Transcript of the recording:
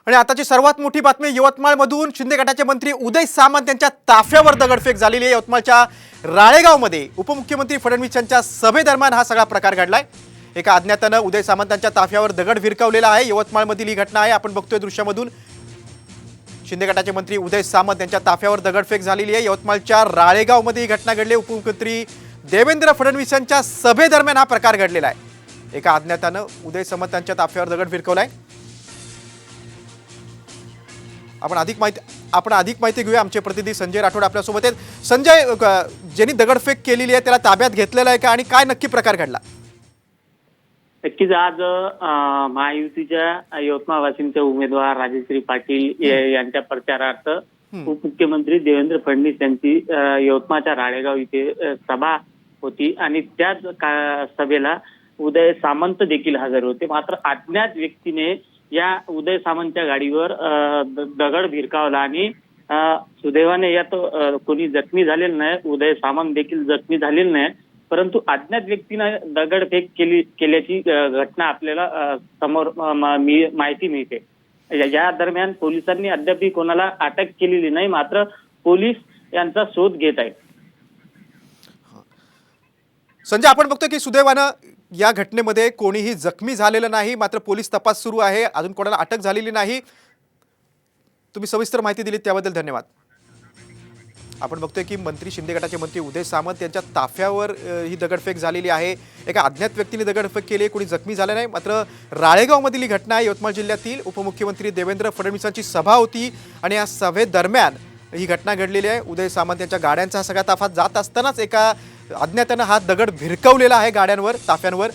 आणि आताची सर्वात मोठी बातमी यवतमाळमधून शिंदे गटाचे मंत्री उदय सामंत यांच्या ताफ्यावर दगडफेक झालेली आहे। यवतमाळच्या राळेगावमध्ये उपमुख्यमंत्री फडणवीस यांच्या सभेदरम्यान हा सगळा प्रकार घडलाय। एका अज्ञाताने उदय सामंतांच्या ताफ्यावर दगड भिरकावलेला आहे। यवतमाळमधील ही घटना आहे, आपण बघतोय दृश्यामधून। शिंदे गटाचे मंत्री उदय सामंत यांच्या ताफ्यावर दगडफेक झालेली आहे। यवतमाळच्या राळेगावमध्ये ही घटना घडली। उपमुख्यमंत्री देवेंद्र फडणवीस यांच्या सभेदरम्यान हा प्रकार घडलेला आहे। एका अज्ञाताने उदय सामंत यांच्या ताफ्यावर दगड भिरकावलाय। आपण अधिक माहिती घेऊया। आमचे प्रतिनिधी संजय राठोड आपल्या सोबत आहेत। संजय, ज्यांनी दगडफेक केलेली आहे त्याला ताब्यात घेतलेलं आहे का आणि काय नक्की प्रकार घडला? नक्कीच आज महायुतीच्या यवतमाळ वाशिमचे उमेदवार राजश्री पाटील यांच्या प्रचारार्थ उपमुख्यमंत्री देवेंद्र फडणवीस यांची यवतमाळच्या राळेगाव इथे सभा होती आणि त्याच सभेला उदय सामंत देखील हजर होते। मात्र अज्ञात व्यक्तीने या उदय सामंतच्या गाडीवर दगड भिरकावला आणि सुदैवाने यात कोणी जखमी झालेलं नाही। उदय सामंत देखील जखमी झालेलं नाही, परंतु अज्ञात व्यक्तीने दगडफेक केल्याची घटना आपल्याला समोर माहिती मिळते। या दरम्यान पोलिसांनी अद्याप कोणाला अटक केलेली नाही, मात्र पोलीस यांचा शोध घेत आहेत। संजय, आपण बघतोय की सुदैवानं या घटनेमध्ये कोणीही जखमी झालेलं नाही, मात्र पोलीस तपास सुरू आहे। अजून कोणाला अटक झालेली नाही। तुम्ही सविस्तर माहिती दिलीत त्याबद्दल धन्यवाद। आपण बघतोय की शिंदे गटाचे मंत्री उदय सामंत यांच्या ताफ्यावर ही दगडफेक झालेली आहे। एका अज्ञात व्यक्तीने दगडफेक केली, कोणी जखमी झाले नाही। मात्र राळेगावमधील ही घटना आहे। यवतमाळ जिल्ह्यातील उपमुख्यमंत्री देवेंद्र फडणवीसांची सभा होती आणि या सभेदरम्यान ही घटना घडलेली आहे। उदय सामंत यांच्या गाड्यांचा सगळा ताफा जात असतानाच एका अज्ञाताने हा दगड भिरकावलेला आहे गाड्यांवर, ताफ्यांवर।